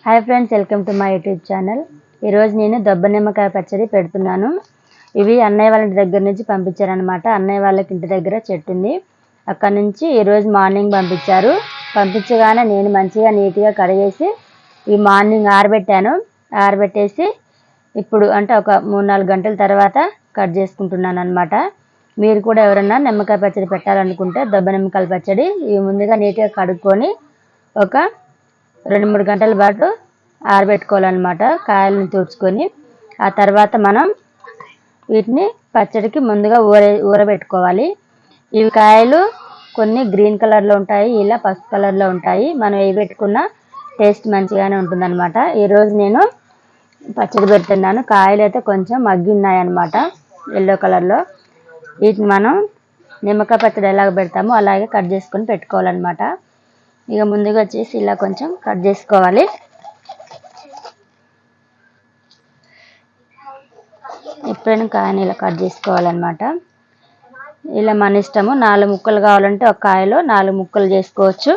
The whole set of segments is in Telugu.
Hi friends, welcome to my YouTube channel. ఈరోజు నేను దొబ్బ నిమ్మకాయ పచ్చడి పెడుతున్నాను. ఇవి అన్నయ్య వాళ్ళ దగ్గర నుంచి పంపించారనమాట. అన్నయ్య వాళ్ళకి ఇంటి దగ్గర చెట్టు ఉంది, అక్కడ నుంచి ఈరోజు మార్నింగ్ పంపించారు. పంపించగానే నేను మంచిగా నీట్గా కడిగేసి ఈ మార్నింగ్ ఆరబెట్టేసి ఇప్పుడు అంటే ఒక 3-4 గంటల తర్వాత కట్ చేసుకుంటున్నాను అనమాట. మీరు కూడా ఎవరన్నా నిమ్మకాయ పచ్చడి పెట్టాలనుకుంటే దొబ్బ నిమ్మకాయల పచ్చడి ఇవి ముందుగా నీట్గా కడుక్కొని ఒక 2-3 గంటల పాటు ఆరబెట్టుకోవాలన్నమాట. కాయలను తుడుచుకొని ఆ తర్వాత మనం వీటిని పచ్చడికి ముందుగా ఊరబెట్టుకోవాలి. ఇవి కాయలు కొన్ని గ్రీన్ కలర్లో ఉంటాయి, ఇలా పసుపు కలర్లో ఉంటాయి. మనం ఏ పెట్టుకున్నా టేస్ట్ మంచిగానే ఉంటుందన్నమాట. ఈరోజు నేను పచ్చడి పెడుతున్నాను. కాయలు అయితే కొంచెం మగ్గి ఉన్నాయన్నమాట, ఎల్లో కలర్లో. వీటిని మనం నిమ్మకాయ పచ్చడి ఎలాగ పెడతామో అలాగే కట్ చేసుకొని పెట్టుకోవాలన్నమాట. ఇక ముందుగా వచ్చేసి ఇలా కొంచెం కట్ చేసుకోవాలి. ఎప్పుడైనా కాయని ఇలా కట్ చేసుకోవాలన్నమాట. ఇలా మన ఇష్టము. 4 ముక్కలు కావాలంటే ఒక కాయలో 4 ముక్కలు చేసుకోవచ్చు,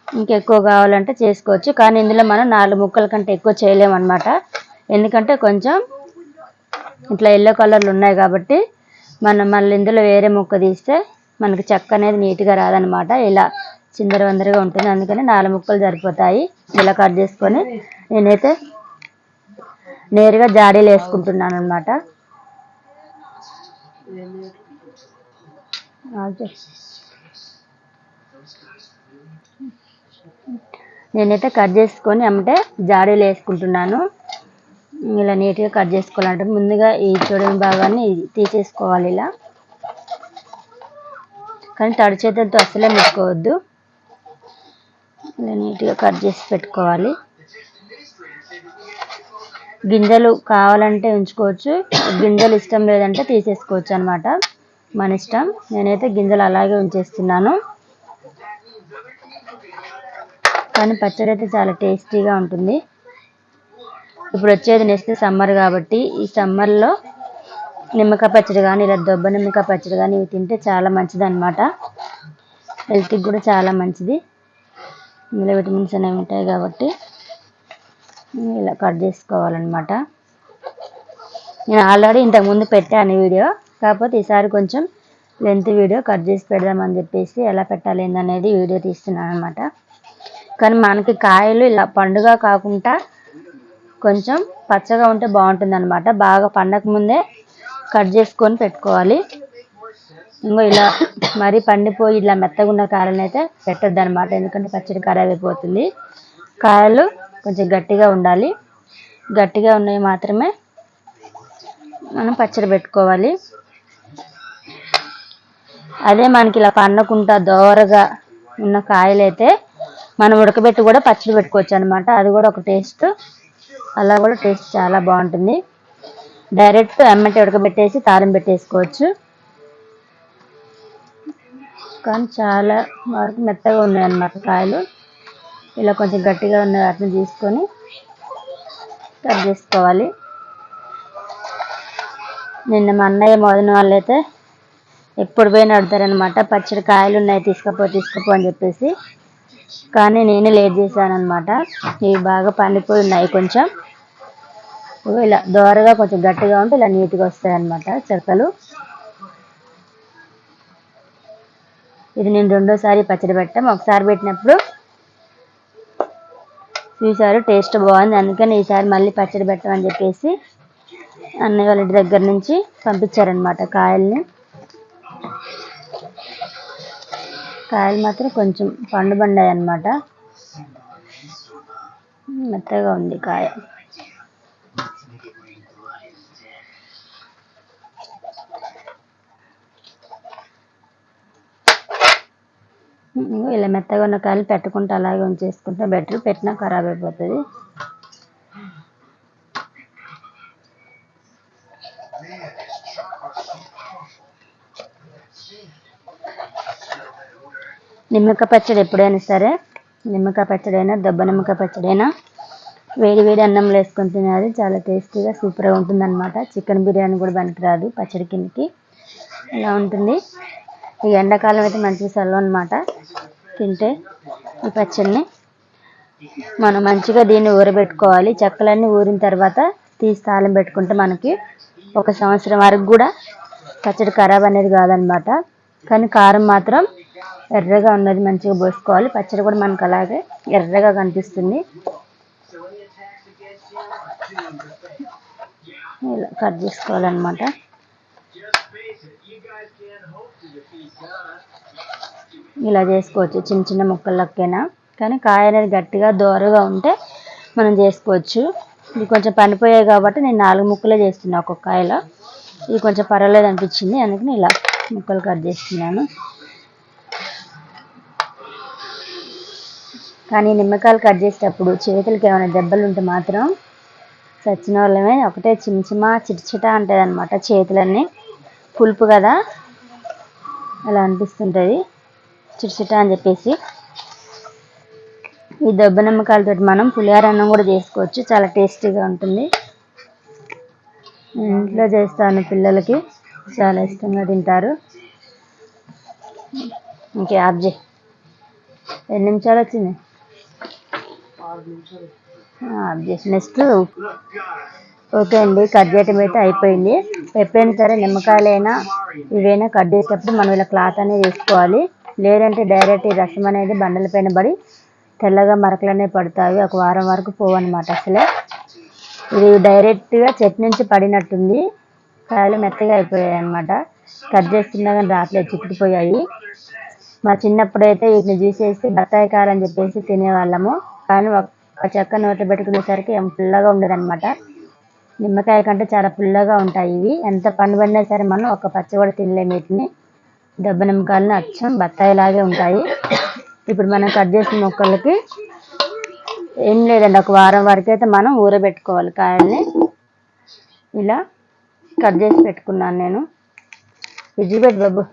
ఇంకెక్కువ కావాలంటే చేసుకోవచ్చు. కానీ ఇందులో మనం 4 ముక్కల కంటే ఎక్కువ చేయలేమన్నమాట. ఎందుకంటే కొంచెం ఇట్లా ఎల్లో కలర్లు ఉన్నాయి కాబట్టి మనం మళ్ళీ ఇందులో వేరే ముక్క తీస్తే మనకి చెక్క అనేది నీట్గా రాదనమాట. ఇలా చిందరవందరగా ఉంటుంది. అందుకని 4 ముక్కలు సరిపోతాయి. ఇలా కట్ చేసుకొని నేనైతే నేరుగా జాడీలు వేసుకుంటున్నాను అనమాట. నేనైతే కట్ చేసుకొని అమ్మటే జాడీలు వేసుకుంటున్నాను. ఇలా నీట్గా కట్ చేసుకోవాలంటే ముందుగా ఈ చూడని భాగాన్ని తీసేసుకోవాలి ఇలా. కానీ తడి చేతులతో అసలే ముట్టుకోవద్దు. ఇలా నీట్గా కట్ చేసి పెట్టుకోవాలి. గింజలు కావాలంటే ఉంచుకోవచ్చు, గింజలు ఇష్టం లేదంటే తీసేసుకోవచ్చు అనమాట, మన ఇష్టం. నేనైతే గింజలు అలాగే ఉంచేస్తున్నాను. కానీ పచ్చడి అయితే చాలా టేస్టీగా ఉంటుంది. ఇప్పుడు వచ్చేది నెక్స్ట్ సమ్మర్ కాబట్టి ఈ సమ్మర్లో నిమ్మకాయ పచ్చడి కానీ ఇలా దొబ్బ నిమ్మకాయ పచ్చడి కానీ ఇవి తింటే చాలా మంచిది అనమాట. హెల్త్కి కూడా చాలా మంచిది. ఇందులో విటమిన్స్ అనేవి ఉంటాయి కాబట్టి ఇలా కట్ చేసుకోవాలన్నమాట. నేను ఆల్రెడీ ఇంతకుముందు పెట్టాను వీడియో, కాకపోతే ఈసారి కొంచెం లెంత్ వీడియో కట్ చేసి పెడదామని చెప్పేసి ఎలా పెట్టాలి ఏందనేది వీడియో తీస్తున్నాను అనమాట. కానీ మనకి కాయలు ఇలా పండుగ కాకుండా కొంచెం పచ్చగా ఉంటే బాగుంటుంది అనమాట. బాగా పండక ముందే కట్ చేసుకొని పెట్టుకోవాలి. ఇంకో ఇలా మరీ పండిపోయి ఇలా మెత్తగా ఉన్న కాయలను అయితే పెట్టద్దు అనమాట, ఎందుకంటే పచ్చడి ఖరాబ్ అయిపోతుంది. కాయలు కొంచెం గట్టిగా ఉండాలి. గట్టిగా ఉన్నవి మాత్రమే మనం పచ్చడి పెట్టుకోవాలి. అదే మనకి ఇలా పండకుండా దోరగా ఉన్న కాయలైతే మనం ఉడకబెట్టి కూడా పచ్చడి పెట్టుకోవచ్చు అనమాట. అది కూడా ఒక టేస్ట్, అలా కూడా టేస్ట్ చాలా బాగుంటుంది. డైరెక్ట్ ఎమ్మటి ఉడకబెట్టేసి తాలింపు పెట్టేసుకోవచ్చు. కానీ చాలా వరకు మెత్తగా ఉన్నాయి అన్నమాట కాయలు. ఇలా కొంచెం గట్టిగా ఉన్న వాటిని తీసుకొని కట్ చేసుకోవాలి. నిన్న మా అన్నయ్య మోదన వాళ్ళు అయితే ఎప్పుడు పోయినా అడుగుతారనమాట, పచ్చడి కాయలు ఉన్నాయి తీసుకపో అని చెప్పేసి. కానీ నేనే లేట్ చేశాను అనమాట. ఇవి బాగా పండిపోయి ఉన్నాయి. కొంచెం ఇలా దోరగా కొంచెం గట్టిగా ఉంటే ఇలా నీట్గా వస్తాయి అన్నమాట చెక్కలు. ఇది నేను రెండోసారి పచ్చడి పెట్టాం. ఒకసారి పెట్టినప్పుడు ఈసారి టేస్ట్ బాగుంది, అందుకని ఈసారి మళ్ళీ పచ్చడి పెట్టమని చెప్పేసి అన్నయ్య వాళ్ళ ఇంటి దగ్గర నుంచి పంపించారనమాట కాయల్ని. కాయలు మాత్రం కొంచెం పండుబండాయి అన్నమాట, మెత్తగా ఉంది కాయ. ఇలా మెత్తగా ఉన్న కాయలు పెట్టుకుంటే అలాగే ఉంచేసుకుంటే బెటర్, పెట్టినా ఖరాబ్ అయిపోతుంది. నిమ్మకాయ పచ్చడి ఎప్పుడైనా సరే, నిమ్మకాయ పచ్చడి అయినా దొబ్బ నిమ్మకాయ పచ్చడి అయినా వేడి వేడి అన్నంలో వేసుకొని తినేది చాలా టేస్టీగా సూపర్గా ఉంటుంది అనమాట. చికెన్ బిర్యానీ కూడా పనికిరాదు పచ్చడి కిందకి, ఇలా ఉంటుంది. ఈ ఎండాకాలం అయితే మంచిగా చల్లం అనమాట తింటే ఈ పచ్చడిని. మనం మంచిగా దీన్ని ఊరబెట్టుకోవాలి. చెక్కలన్నీ ఊరిన తర్వాత తీసి తాళం పెట్టుకుంటే మనకి 1 సంవత్సరం వరకు కూడా పచ్చడి ఖరాబ్ అనేది కాదనమాట. కానీ కారం మాత్రం ఎర్రగా ఉన్నది మంచిగా పోసుకోవాలి. పచ్చడి కూడా మనకు అలాగే ఎర్రగా కనిపిస్తుంది. ఇలా కట్ చేసుకోవాలన్నమాట. ఇలా చేసుకోవచ్చు చిన్న చిన్న ముక్కలకైనా. కానీ కాయ అనేది గట్టిగా దోరగా ఉంటే మనం చేసుకోవచ్చు. ఇది కొంచెం పనిపోయాయి కాబట్టి నేను 4 ముక్కలే చేస్తున్నా ఒక్కొక్క కాయలో. ఇది కొంచెం పర్వాలేదు అనిపించింది, అందుకని ఇలా ముక్కలు కట్ చేస్తున్నాను. కానీ నిమ్మకాయలు కట్ చేసేటప్పుడు చేతులకి ఏమైనా దెబ్బలు ఉంటే మాత్రం చచ్చిన వాళ్ళమే. ఒకటే చిమ్చిమా చిటచిట ఉంటుంది అనమాట చేతులన్నీ. పులుపు కదా అలా అనిపిస్తుంటుంది చిటచిట అని చెప్పేసి. ఈ దెబ్బ నిమ్మకాయలతో మనం పులిహోర అన్నం కూడా చేసుకోవచ్చు, చాలా టేస్టీగా ఉంటుంది. ఇంట్లో చేస్తాను, పిల్లలకి చాలా ఇష్టంగా తింటారు. ఇంకే ఆఫ్ చేయి. 2 నిమిషాలు వచ్చింది. ఆఫ్ చేసి నెక్స్ట్ ఓకే అండి. కట్ చేయటం అయితే అయిపోయింది. ఎప్పుడైనా సరే నిమ్మకాయలైనా ఇవైనా కట్ చేసేటప్పుడు మనం ఇలా క్లాత్ అనేది వేసుకోవాలి. లేదంటే డైరెక్ట్ ఈ రసం అనేది బండల పైన పడి తెల్లగా మరకలు అనేవి పడతాయి. 1 వారం వరకు పోవన్నమాట అసలే. ఇది డైరెక్ట్గా చెట్టు నుంచి పడినట్టుంది. కాయలు మెత్తగా అయిపోయాయి అన్నమాట. కట్ చేస్తున్నా కానీ రాట్లేదు, చిక్కుకుపోయాయి. మా చిన్నప్పుడు అయితే వీటిని చూసేసి బత్తాయి కాయలు అని చెప్పేసి తినేవాళ్ళము. కానీ ఒక చెక్క నోట్లో పెట్టుకునేసరికి ఏం పుల్లగా ఉండదన్నమాట. నిమ్మకాయ కంటే చాలా పుల్లగా ఉంటాయి ఇవి. ఎంత పండు పడినా సరే మనం ఒక పచ్చ కూడా తినలేము వీటిని. దెబ్బ నిమ్మకాయలను అచ్చం బత్తాయిలాగే ఉంటాయి. ఇప్పుడు మనం కట్ చేసిన ముక్కలకి ఏం లేదండి, 1 వారం వరకు అయితే మనం ఊరబెట్టుకోవాలి కాయల్ని. ఇలా కట్ చేసి పెట్టుకున్నాను నేను. ఫ్రిడ్జ్ పెట్టి బాబు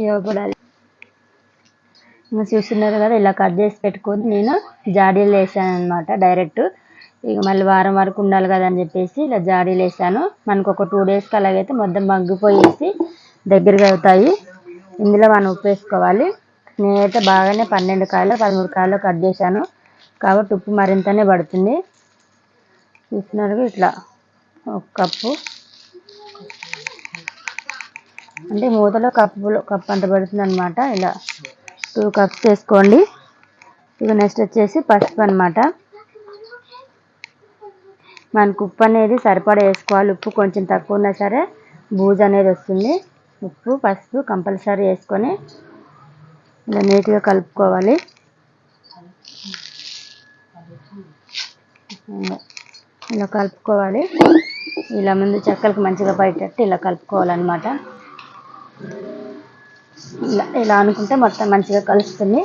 ఇవ్వకూడదు. ఇంకా చూస్తున్నారు కదా, ఇలా కట్ చేసి పెట్టుకొని నేను జాడీలు వేసాను అనమాట డైరెక్ట్. ఇక మళ్ళీ వారం వరకు ఉండాలి కదా అని చెప్పేసి ఇలా జాడీలు వేసాను. మనకు ఒక 2 డేస్కి అలాగైతే మొత్తం మగ్గిపోయేసి దగ్గరగా అవుతాయి. ఇందులో మనం ఉప్పు వేసుకోవాలి. నేనైతే బాగానే 12 కాయలు 13 కాయలు కట్ చేశాను కాబట్టి ఉప్పు మరింతనే పడుతుంది. చూస్తున్నారు ఇట్లా 1 కప్పు అంటే మూతలో కప్పు అంత పడుతుంది అనమాట. ఇలా 2 కప్స్ వేసుకోండి. ఇక నెక్స్ట్ వచ్చేసి పసుపు అనమాట. మనకు ఉప్పు అనేది సరిపడా వేసుకోవాలి. ఉప్పు కొంచెం తక్కువ ఉన్నా సరే బూజు అనేది వస్తుంది. ఉప్పు పసుపు కంపల్సరీ వేసుకొని ఇలా నీట్గా కలుపుకోవాలి. ఇలా కలుపుకోవాలి. ఇలా ముందు చెక్కలకు మంచిగా పడేటట్టు ఇలా కలుపుకోవాలన్నమాట. ఇలా అనుకుంటే మొత్తం మంచిగా కలుస్తుంది.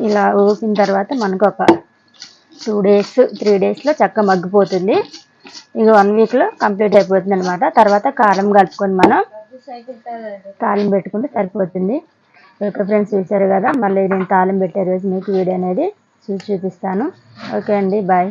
ఇలా ఊపిన తర్వాత మనకు ఒక 2 డేస్ 3 డేస్లో చక్క మగ్గిపోతుంది. ఇక 1 వీక్లో కంప్లీట్ అయిపోతుంది అనమాట. తర్వాత కారం కలుపుకొని మనం తాలింపు పెట్టుకుంటే సరిపోతుంది. ఓకే ఫ్రెండ్స్, చూసారు కదా. మళ్ళీ నేను తాలింపు పెట్టే రోజు మీకు వీడియో అనేది చూపిస్తాను. ఓకే అండి, బాయ్.